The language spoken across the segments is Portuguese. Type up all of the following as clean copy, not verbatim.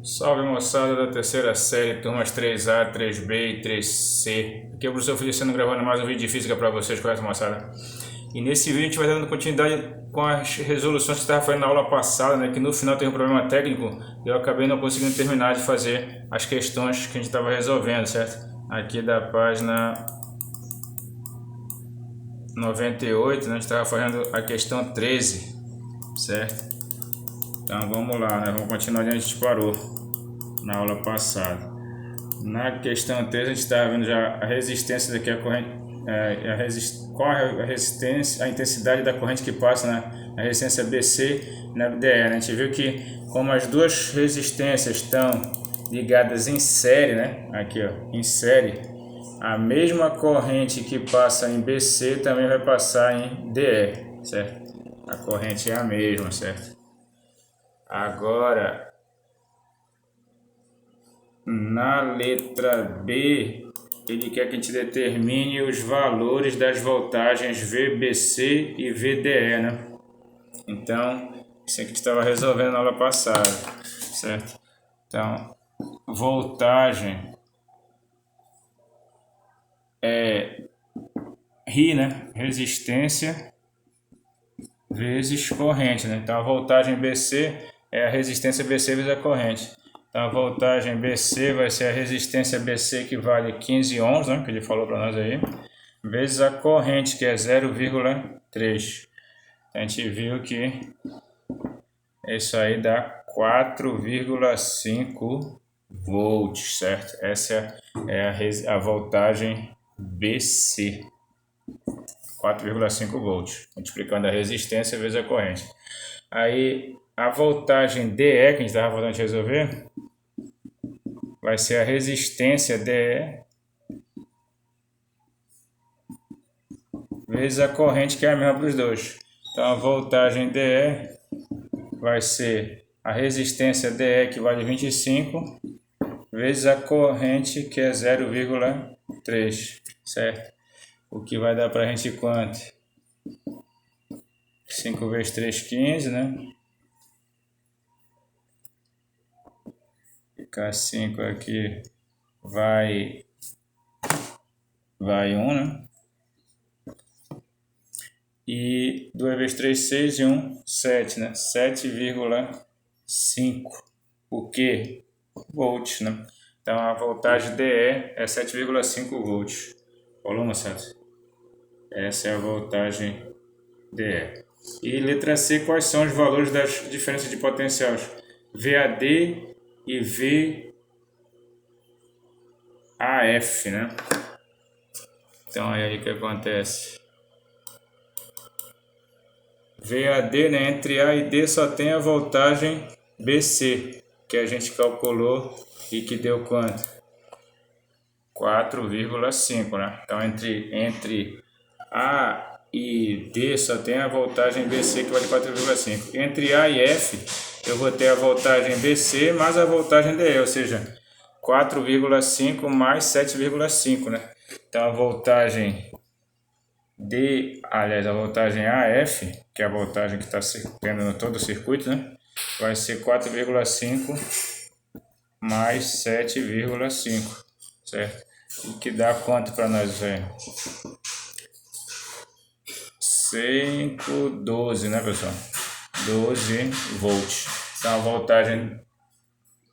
Salve moçada da terceira série, turmas 3A, 3B e 3C. Aqui é o professor Feliciano gravando mais um vídeo de física para vocês, correto moçada? E nesse vídeo a gente vai dando continuidade com as resoluções que estava fazendo na aula passada, né? Que no final teve um problema técnico e eu acabei não conseguindo terminar de fazer as questões que a gente estava resolvendo, certo? Aqui da página 98, né? A gente estava fazendo a questão 13, certo? Então vamos lá, né? Vamos continuar onde a gente parou na aula passada. Na questão 3 a gente está vendo já a resistência daqui a corrente, qual é a resistência, a intensidade da corrente que passa na resistência BC e na DE. A gente viu que como as duas resistências estão ligadas em série, né? Aqui ó, em série, a mesma corrente que passa em BC também vai passar em DE, certo? A corrente é a mesma, certo? Agora, na letra B, ele quer que a gente determine os valores das voltagens VBC e VDE, né? Então, isso aqui a gente estava resolvendo na aula passada, certo? Então, voltagem é RI, né? Resistência vezes corrente, né? Então, a voltagem BC é a resistência BC vezes a corrente. Então, a voltagem BC vai ser a resistência BC que vale 15 ohms, né, que ele falou para nós aí, vezes a corrente, que é 0,3. A gente viu que isso aí dá 4,5 volts, certo? Essa é a voltagem BC. 4,5 volts, multiplicando a resistência vezes a corrente. Aí, a voltagem DE, que a gente estava voltando a resolver, vai ser a resistência DE vezes a corrente, que é a mesma para os dois. Então, a voltagem DE vai ser a resistência DE, que vale 25, vezes a corrente, que é 0,3, certo? O que vai dar para a gente quanto? 5 vezes 3, 15, né? Ficar 5 aqui vai 1, né? E 2 vezes 3, 6 e 1, 7, né? 7,5. O que? Volts, né? Então a voltagem DE é 7,5 volts. Falou, moçada? Essa é a voltagem DE. E letra C, quais são os valores das diferenças de potenciais? VAD e VAF, né? Então aí o que acontece? VAD, né, entre A e D só tem a voltagem BC, que a gente calculou e que deu quanto? 4,5, né? Então entre A e D só tem a voltagem BC, que vale 4,5. Entre A e F eu vou ter a voltagem BC mais a voltagem DE, ou seja, 4,5 mais 7,5, né? Então a voltagem a voltagem AF, que é a voltagem que está tendo no todo o circuito, né? Vai ser 4,5 mais 7,5, certo? O que dá quanto para nós, velho? 12, né, pessoal? 12 volts. Então a voltagem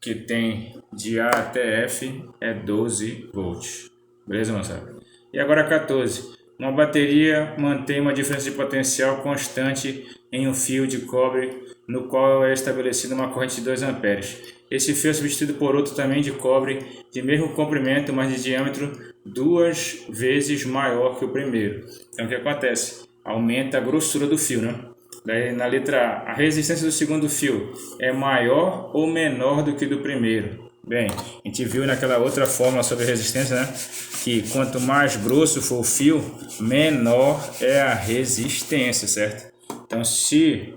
que tem de A até F é 12 volts. Beleza, moçada? E agora 14. Uma bateria mantém uma diferença de potencial constante em um fio de cobre no qual é estabelecida uma corrente de 2 amperes. Esse fio é substituído por outro também de cobre de mesmo comprimento, mas de diâmetro 2 vezes maior que o primeiro. Então o que acontece? Aumenta a grossura do fio, né? Daí na letra A, a resistência do segundo fio é maior ou menor do que do primeiro? Bem, a gente viu naquela outra fórmula sobre resistência, né? Que quanto mais grosso for o fio, menor é a resistência, certo? Então, se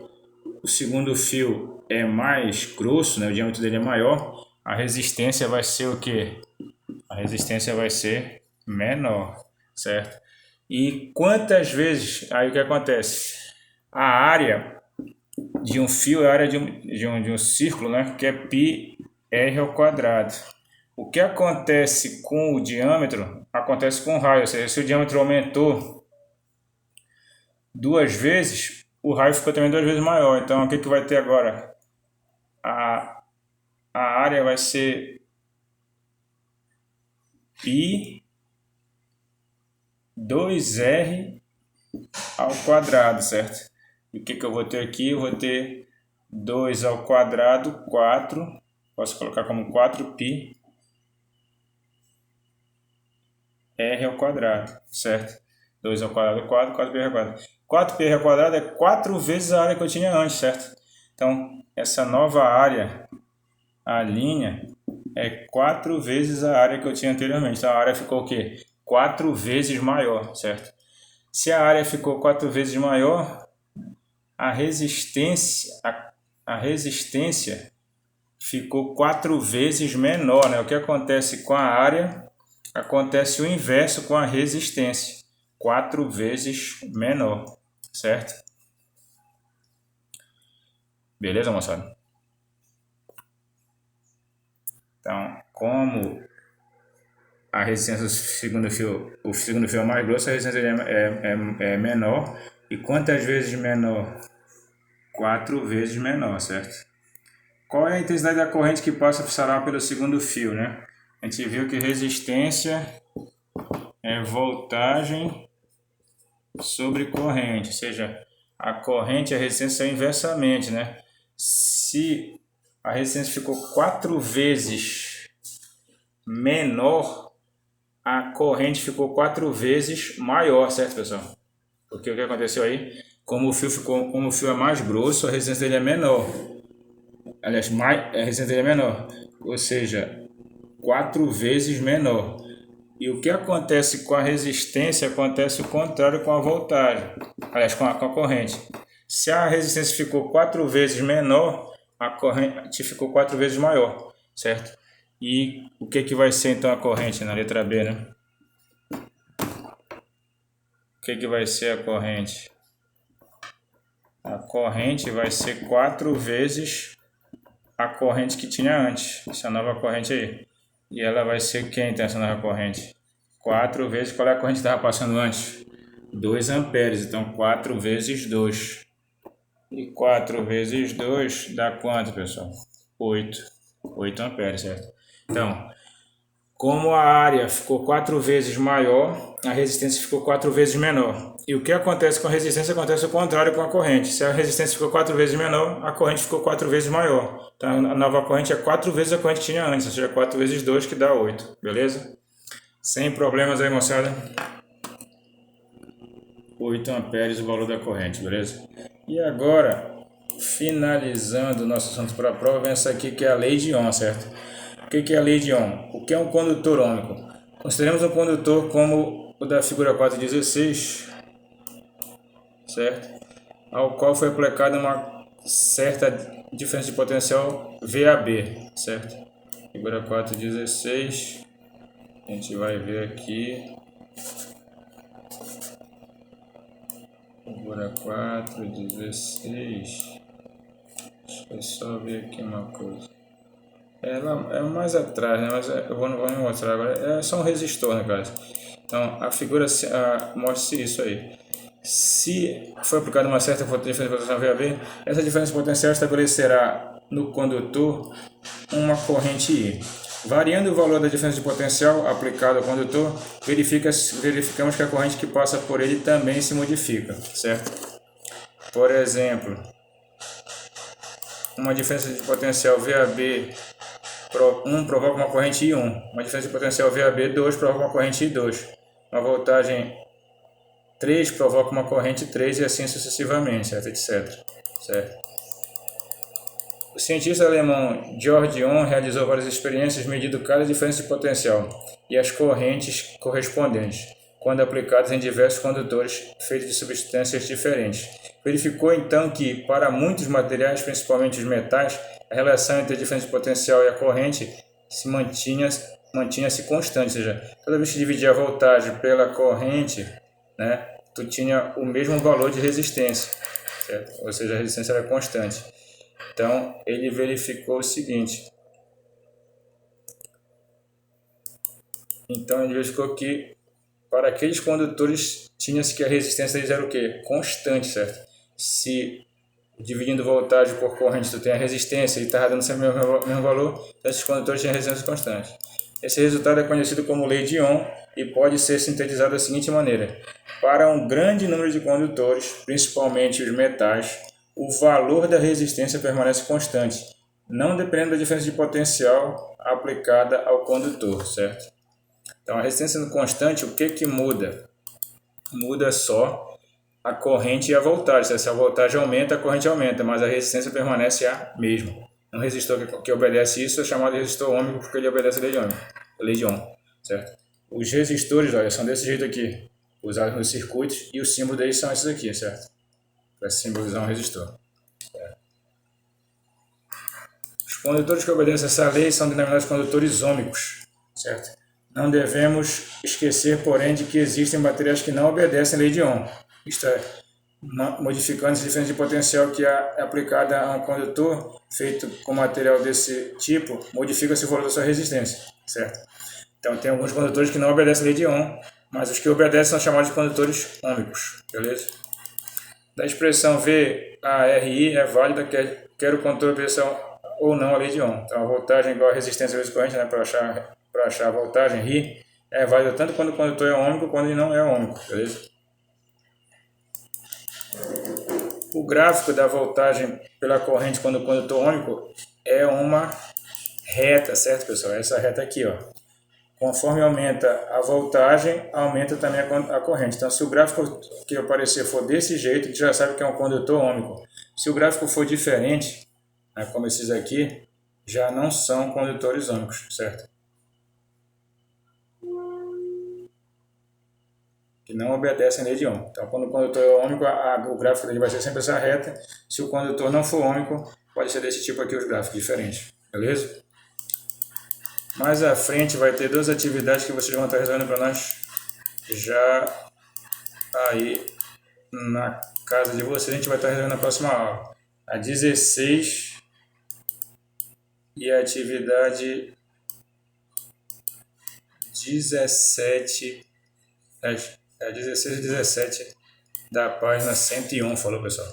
o segundo fio é mais grosso, né? O diâmetro dele é maior, a resistência vai ser o quê? A resistência vai ser menor, certo? E quantas vezes, aí o que acontece? A área de um fio é a área de um círculo, né? Que é π R ao quadrado. O que acontece com o diâmetro, acontece com o raio, ou seja, se o diâmetro aumentou 2 vezes, o raio ficou também 2 vezes maior. Então, o que que vai ter agora? A área vai ser π 2R ao quadrado, certo? E o que que eu vou ter aqui? Eu vou ter 2 ao quadrado, 4. Posso colocar como 4π R ao quadrado, certo? 2 ao quadrado, 4, 4πr ao quadrado. 4πr ao quadrado é 4 vezes a área que eu tinha antes, certo? Então, essa nova área, a linha, é 4 vezes a área que eu tinha anteriormente. Então, a área ficou o quê? 4 vezes maior, certo? Se a área ficou 4 vezes maior, a resistência ficou 4 vezes menor, né? O que acontece com a área acontece o inverso com a resistência, 4 vezes menor, certo? Beleza, moçada? Então, como a resistência do segundo fio, o segundo fio é mais grosso, a resistência é menor. E quantas vezes menor? 4 vezes menor, certo? Qual é a intensidade da corrente que passa pelo segundo fio, né? A gente viu que resistência é voltagem sobre corrente, ou seja, a corrente e a resistência são inversamente, né? Se a resistência ficou 4 vezes menor, a corrente ficou 4 vezes maior, certo, pessoal? Porque o que aconteceu aí? Como o fio é mais grosso, a resistência dele é menor. Aliás, a resistência dele é menor, ou seja, 4 vezes menor. E o que acontece com a resistência acontece o contrário com a voltagem, aliás, com a corrente. Se a resistência ficou 4 vezes menor, a corrente ficou 4 vezes maior, certo? E o que vai ser então a corrente na letra B, né? O que vai ser a corrente? A corrente vai ser 4 vezes a corrente que tinha antes, essa nova corrente aí. E ela vai ser quem então essa nova corrente? 4 vezes, qual é a corrente que estava passando antes? 2 amperes, então 4 vezes 2. E 4 vezes 2 dá quanto, pessoal? 8. 8 amperes, certo? Então, como a área ficou 4 vezes maior, a resistência ficou 4 vezes menor. E o que acontece com a resistência acontece o contrário com a corrente. Se a resistência ficou 4 vezes menor, a corrente ficou 4 vezes maior. Então, a nova corrente é 4 vezes a corrente que tinha antes, ou seja, 4 vezes 2 que dá 8, beleza? Sem problemas aí, moçada. 8 amperes o valor da corrente, beleza? E agora, finalizando o nosso assunto para a prova, vem essa aqui que é a lei de Ohm, certo? O que é a lei de Ohm? O que é um condutor ômico? Consideremos um condutor como o da figura 4.16, certo? Ao qual foi aplicada uma certa diferença de potencial VAB, certo? Figura 4.16, a gente vai ver aqui. Figura 4.16. Deixa eu só ver aqui uma coisa. Ela é mais atrás, né? Mas eu não vou mostrar agora. É só um resistor, né, cara? Então, a figura mostra isso aí. Se for aplicada uma certa diferença de potencial VAB, essa diferença potencial estabelecerá no condutor uma corrente I. Variando o valor da diferença de potencial aplicada ao condutor, verificamos que a corrente que passa por ele também se modifica, certo? Por exemplo, uma diferença de potencial VAB 1 provoca uma corrente I1, uma diferença de potencial VAB 2 provoca uma corrente I2, uma voltagem 3 provoca uma corrente 3 e assim sucessivamente, certo? Etc. Certo? O cientista alemão Georg Ohm realizou várias experiências medindo cada diferença de potencial e as correntes correspondentes, quando aplicadas em diversos condutores feitos de substâncias diferentes. Verificou então que, para muitos materiais, principalmente os metais, a relação entre a diferença de potencial e a corrente se mantinha-se constante, ou seja, toda vez que dividia a voltagem pela corrente, né, tu tinha o mesmo valor de resistência, certo? Ou seja, a resistência era constante. Então, ele verificou o seguinte, Então ele verificou que para aqueles condutores tinha-se que a resistência deles era o quê? Constante, certo? Se dividindo voltagem por corrente tu tem a resistência e está dando sempre o mesmo valor, então esses condutores têm resistência constante. Esse resultado é conhecido como lei de Ohm e pode ser sintetizado da seguinte maneira: para um grande número de condutores, principalmente os metais, o valor da resistência permanece constante, não dependendo da diferença de potencial aplicada ao condutor, certo? Então, a resistência sendo constante, o que muda? Muda só a corrente e a voltagem. Se a voltagem aumenta, a corrente aumenta, mas a resistência permanece a mesma. Um resistor que obedece isso é chamado de resistor ôhmico porque ele obedece a lei de Ohm, certo? Os resistores, olha, são desse jeito aqui, usados nos circuitos, e o símbolo deles são esses aqui, certo? Para simbolizar um resistor. Os condutores que obedecem a essa lei são denominados condutores ôhmicos, certo? Não devemos esquecer, porém, de que existem materiais que não obedecem a lei de Ohm, isto é, modificando essa diferença de potencial que é aplicada a um condutor feito com material desse tipo, modifica-se o valor da sua resistência, certo? Então, tem alguns condutores que não obedecem a lei de Ohm, mas os que obedecem são chamados de condutores ôhmicos, beleza? Da expressão VARI é válida quer o condutor obedeça ou não a lei de Ohm. Então, a voltagem igual a resistência vezes corrente, né, para achar a voltagem, RI, é válida tanto quando o condutor é ôhmico quando ele não é ôhmico, beleza? O gráfico da voltagem pela corrente quando o condutor ôhmico é uma reta, certo, pessoal? Essa reta aqui, ó. Conforme aumenta a voltagem, aumenta também a corrente. Então, se o gráfico que aparecer for desse jeito, a gente já sabe que é um condutor ôhmico. Se o gráfico for diferente, né, como esses aqui, já não são condutores ôhmicos, certo? Que não obedecem a lei de Ohm. Então, quando o condutor é ôhmico, o gráfico dele vai ser sempre essa reta. Se o condutor não for ôhmico, pode ser desse tipo aqui os gráficos diferentes, beleza? Mais à frente vai ter duas atividades que vocês vão estar resolvendo para nós já aí na casa de vocês. A gente vai estar resolvendo na próxima aula. A 16 e a atividade 17, a 16 e 17 da página 101, falou, pessoal.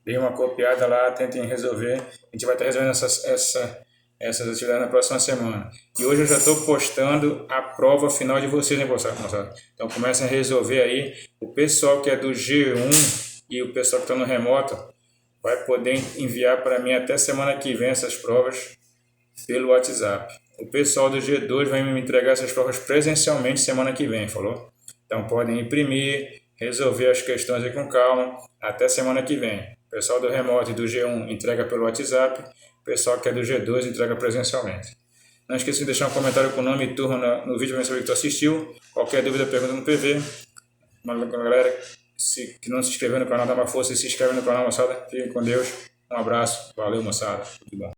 Dê uma copiada lá, tentem resolver. A gente vai estar resolvendo essas atividades na próxima semana. E hoje eu já estou postando a prova final de vocês, né, moçada? Então comecem a resolver aí. O pessoal que é do G1 e o pessoal que está no remoto vai poder enviar para mim até semana que vem essas provas pelo WhatsApp. O pessoal do G2 vai me entregar essas provas presencialmente semana que vem, falou? Então podem imprimir, resolver as questões aí com calma, até semana que vem. O pessoal do remoto e do G1 entrega pelo WhatsApp, o pessoal que é do G2 entrega presencialmente. Não esqueça de deixar um comentário com o nome e turma no vídeo para saber que tu assistiu. Qualquer dúvida, pergunta no PV. Galera que não se inscreveu no canal, dá uma força e se inscreve no canal, moçada. Fiquem com Deus. Um abraço. Valeu, moçada. Tudo bom.